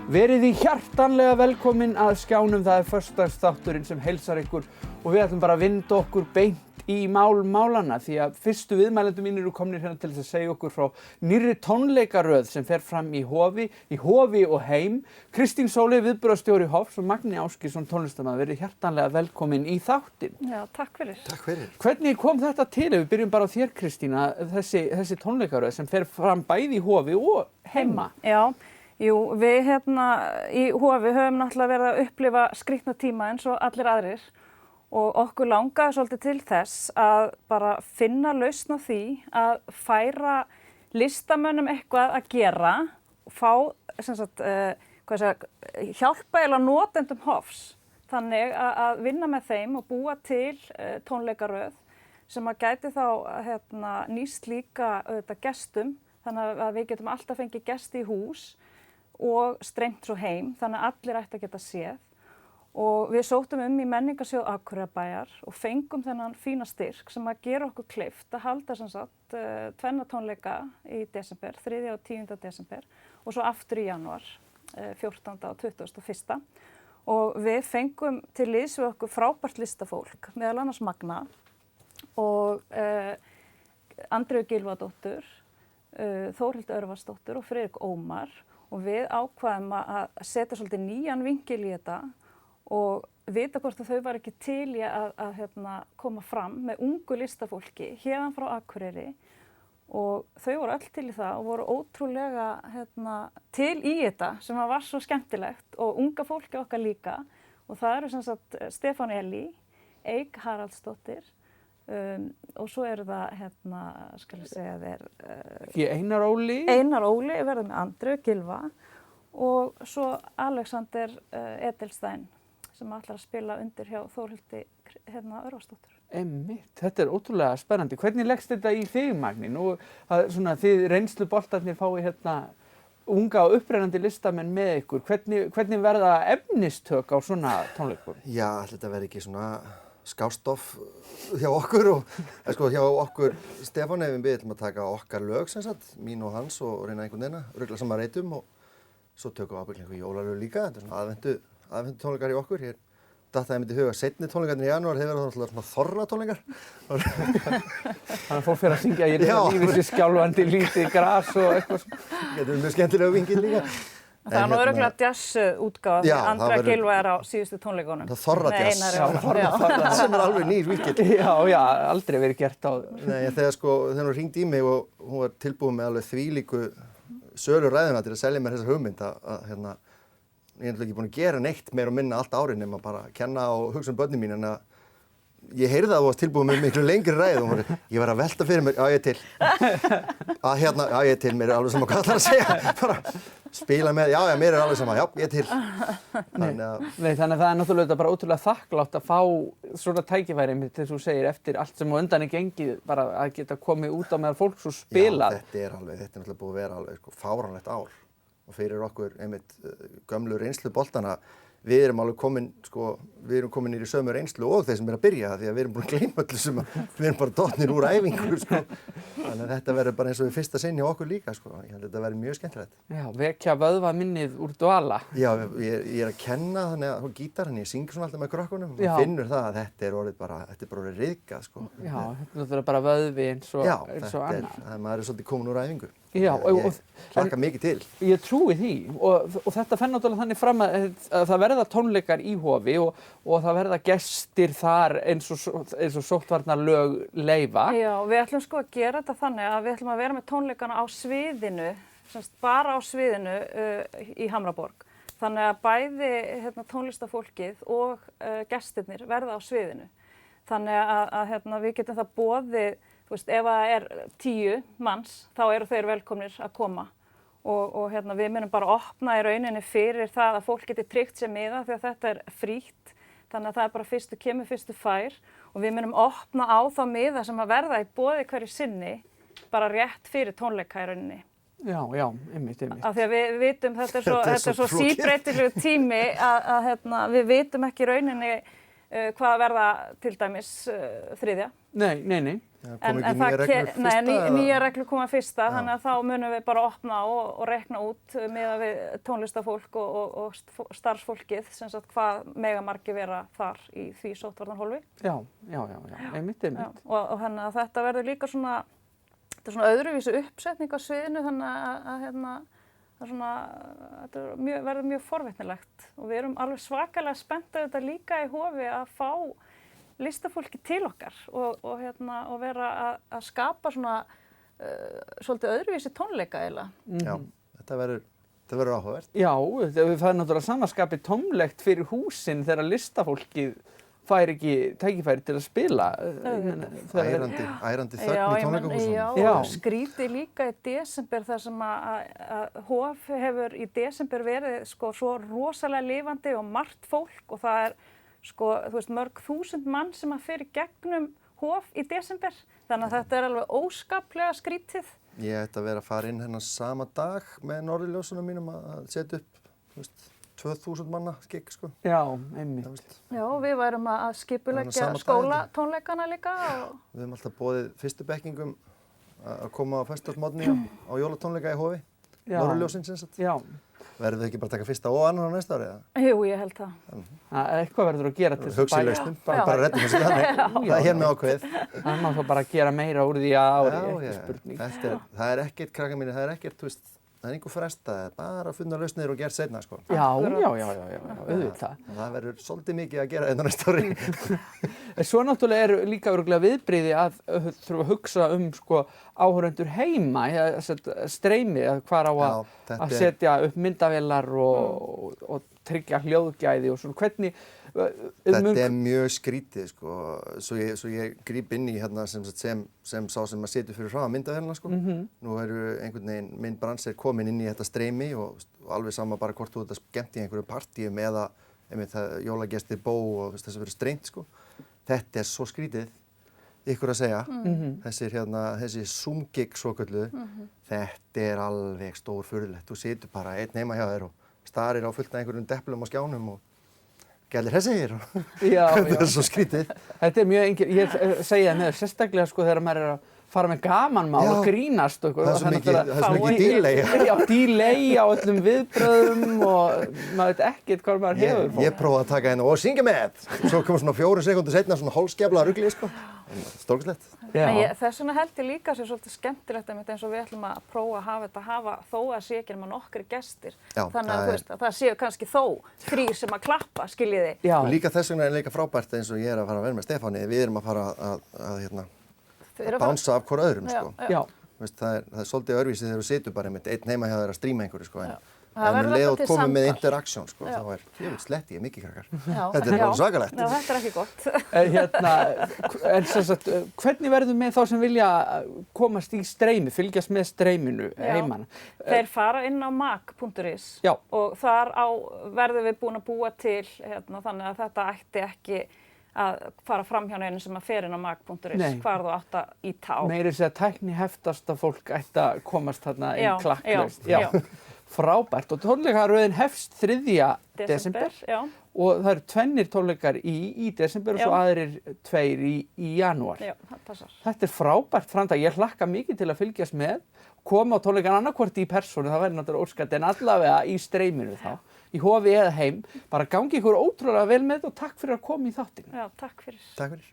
Verið í hjartanlega velkomin að skjánum, það föstudagsþátturinn sem heilsar ykkur og við ætlum bara að vinda okkur beint í málanna því að fyrstu viðmælendur mínir eru komnir hérna til þess að segja okkur frá nýrri tónleikaröð sem fer fram í Hofi og Heim. Kristín Sóley, viðburðarstjóri Hofs og Magni Ásgeirsson, tónlistarmaður, verið hjartanlega velkomin í þáttinn. Já, takk fyrir. Takk fyrir. Hvernig kom þetta til? Við byrjum bara á þér, Kristína, þessi tónleikaröð sem fer fram bæði í Hofi og Heima. Já. Jú, við í Hofi höfum náttúrulega verið að upplifa skrýtna tíma eins og allir aðrir og okkur langaði svolítið til þess að bara finna lausn á því að færa listamönnum eitthvað að gera og fá hjálpa eiginlega notendum Hofs þannig að vinna með þeim og búa til tónleikaröð sem að gæti þá nýst líka gestum þannig að við getum alltaf fengið gesti í hús og streymt svo heim, þannig að allir ætti að geta séð. Og við sóttum í menningarsjóð Akureyrarbæjar og fengum þennan fína styrk sem að gera okkur kleift að halda tvenna tónleika í desember, 3. og 10. desember og svo aftur í janúar, 14. og 21. Og við fengum til liðs við okkur frábært listafólk, meðal annars Magna og Andreu Gylfadóttur, Þórhildur Örvarsdóttur og Friðrik Ómar. Og við ákvaðum að setja svolítið nýjan vinkil í þetta og vita hvort að þau var ekki til í að koma fram með ungu listafólki héðan frá Akureyri og þau voru öll til í það og voru ótrúlega til í þetta sem var svo skemmtilegt og unga fólki okkar líka og það eru Stefán Elí, Eik Haraldsdóttir og svo eru það, skal ég segja þér... Einar Óli. Einar Óli verður með Andreu Gylfa og svo Alexander Edelstein sem ætlar að spila undir hjá Þórhildi Örvarsdóttur. Einmitt, þetta er ótrúlega spennandi. Hvernig leggst þetta í þig, Magni? Nú, þið reynsluboltarnir fái unga og upprennandi listamenn með ykkur. Hvernig verða efnistök á svona tónleikum? Já, þetta verður ekki svona... skástoff hjá okkur og hjá okkur Stefán hefum við ætlum að taka okkar lög mín og hans og reyna einhvern veginn að rugla saman reytum og svo tökum við ábyggilega jólalög líka. Þetta er svona aðventu tónleikar í okkur. Hér datt það einmitt í huga seinni tónleikarnir í janúar hefur það svona þorra tónleikar. Þannig að fólk fer að syngja í lífið sér skjálfandi lítið gras og eitthvað svona. Þetta er mjög skemmtilega vingil líka. Það er nú örugglega jazz-útgáfa þegar Andrea Gylfa á síðustu tónleikunum. Það þorra jazz. Sem er alveg nýr víkill. Já, aldrei verið gert á. Nei, þegar hún hringdi í mig og hún var tilbúin með alveg þvílíku söluræðuna til að selja mér þessa hugmynd að ég er ekki búin að gera neitt meira og minna allt árið nema bara að kenna og hugsa börnin mín en að ég heyrði að þú varst tilbúin með miklu lengri ræðu og ég var að velta fyrir mér, já ég er til. Já ég er til, mér er alveg sama hvað það er að segja. Bara spila með, já mér er alveg sama, já ég er til. Þannig að það er náttúrulega bara ótrúlega þakklátt að fá svona tækifæri mitt þess að þú segir eftir allt sem á undan er gengið bara að geta komið út á meðal fólks og spilað. Já, þetta er náttúrulega búið að vera alveg fáránlegt ár og fyrir okkur einmitt gömlu reynslu boltana við erum alveg komin í sömu reynslu og þeir sem er að byrja því að við erum búin að gleyma öllu sem við erum bara dottnir úr æfingu Þannig að þetta verður bara eins og við fyrsta sinn hjá okkur líka Ég held að þetta verður mjög skemmtilegt. Já, vekja vöðvaminnið úr dvala. Já, ég er að kenna þannig að gítar, ég syngur svona alltaf með krökkunum og finnur það að þetta er bara orðið ryðgað Já, þetta er bara vöðvi eins og annað. Já, maður er svolítið komin úr æfingu. Já, ég hlakka mikið til. Ég trúi því og þetta fer náttúrulega þannig fram að það verða tónleikar í Hofi og það verða gestir þar eins og sóttvarnalög leyfa. Já, við ætlum að gera þetta þannig að við ætlum að vera með tónleikana á sviðinu, bara á sviðinu í Hamraborg. Þannig að bæði tónlistafólkið og gestirnir verða á sviðinu. Þannig að við getum það boðið ef það er 10 manns, þá eru þeir velkomnir að koma og við munum bara opna í rauninni fyrir það að fólk geti tryggt sér miða því að þetta er frítt, þannig að það er bara fyrstu kemur, fyrstu fær og við munum opna á þá miða sem að verða í boði hverju sinni bara rétt fyrir tónleika í rauninni. Já, einmitt. Af því að við vitum, þetta er svo síbreytilegu tími að við vitum ekki í rauninni hvað verða til dæmis þriðja. Nei. Kom ekki nýja reglur fyrsta? Nýja reglur koma fyrsta, þannig að þá munum við bara opna og rekna út miðað við tónlistafólk og starfsfólkið, sem sagt hvað mega margir vera þar í því sóttvarnarhólfi. Já, einmitt. Og þannig að þetta verður líka svona, þetta er svona öðruvísi uppsetning á sviðinu, þannig að þetta verður mjög forvitnilegt og við erum alveg svakalega spennt að þetta líka í Hofi að fá listafólki til okkar og vera að skapa svona svolítið öðruvísi tónleika eiginlega. Já, þetta verður áhugavert. Já, það er náttúrulega samanskapið tómlegt fyrir húsin þegar listafólkið fær ekki tækifæri til að spila. Ærandi þögn í tónleikahúsunum. Já, og skrítið líka í desember þar sem að Hof hefur í desember verið sko svo rosalega lifandi og margt fólk og það sko, þú veist, mörg þúsund mann sem að fer í gegnum Hof í desember. Þannig að þetta er alveg óskaplega skrítið. Ég ætti að vera að fara inn hennar sama dag með norðurljósunum mínum að setja upp, þú veist, 2000 manna skikk, sko. Já, einmitt. Já, við værum að skipuleggja skólatónleikana líka. Við höfum alltaf boðið fyrstu bekkingum að koma á föstudagsmorgni á jólatónleika í Hofi. Norðurljósin, sem sagt. Já. Verðum við ekki bara að taka fyrsta og annan á næsta ári, eða? Jú, ég held það. Eitthvað verður að gera til þess að bæja. Hugsi lausnum, bara reddum þessu þannig. Það er hér með ákveðið. Það má þá bara gera meira úr því ári, ekki spurning. Það er ekkert, krakkar mínir, það er ekkert, þú veist, það er einhver fresta, bara að finna lausnir og gera seinna, sko. Já, auðvitað. Það verður svolítið mikið að gera þetta næsta ári. Svo náttúrulega er líka örugglega viðbrigði að þurfa að hugsa sko áhorfendur heima, streymi, hvar á að setja upp myndavélar og tryggja hljóðgæði og svona. Hvernig Þetta er mjög skrítið, sko. Svo ég gríp inn í hérna sem sá sem að setja fyrir frá myndavélina, sko. Nú eru einhvern veginn, minn bransi komin inn í þetta streymi og alveg sama bara hvort þú ert að skemmt í einhverju partíum eða jólagestir bó og þess að vera streymt, sko. Þetta er svo skrítið, ykkur að segja. Þessi Zoom-gig svokölluð, þetta er alveg stórfurðulegt. Þú situr bara einn heima hjá þér og starir á fullt af einhverjum deplum á skjánum og gælir hessegir og þetta er svo skrítið. Þetta er mjög ég segi það með sérstaklega sko þegar maður er að fara með gamanmál og grínast og það er svo mikið delay. Já, delay á öllum viðbröðum og maður veit ekkert hvað maður hefur. Ég prófaði að taka hérna og syngja með. Svo kom svona 4 sekúndur seinna svona hálfskefla rugli, sko. Stórkostlegt. Þess vegna held ég líka sér svolítið skemmtilegt eins og við ætlum að prófa að hafa þó að sé ekki nema nokkrir gestir. Þannig að þú veist að það séu kannski þó 3 sem að klappa, skiljiði. Og líka þess vegna er líka frábært eins og ég er að fara að vera með Stefáni. Við erum að fara að bánsa af hvort öðrum, sko. Það er svolítið öðruvísi þegar þú situr bara með einn heima hjá þér að stríma einhverju, sko. En leið og komið með interaction, sko, þá ég veit sletti ég mikið krakkar. Þetta er bara svakalegt. Já, þetta er ekki gott. En sem sagt, hvernig verðum með þá sem vilja komast í streymi, fylgjast með streyminu heimann? Þeir fara inn á mag.is og þar verðum við búin að búa til, þannig að þetta ætti ekki að fara fram hjá neinu sem að fer inn á mag.is, hvar þú átt að íta á. Meira þess að tækni heftasta fólk ætti að komast þarna í klakklaust. Já. Frábært og tónleikaröðin hefst 3. desember og það eru 2 tónleikar í desember og svo aðrir 2 í janúar. Já, það passar. Þetta er frábært framtak. Ég hlakka mikið til að fylgjast með, koma á tónleikan annarkvort í persónu, það væri náttúrulega óskandi, en allavega í streyminu þá, í Hofi eða heim. Bara gangi ykkur ótrúlega vel með og takk fyrir að koma í þáttinn. Já, takk fyrir. Takk fyrir.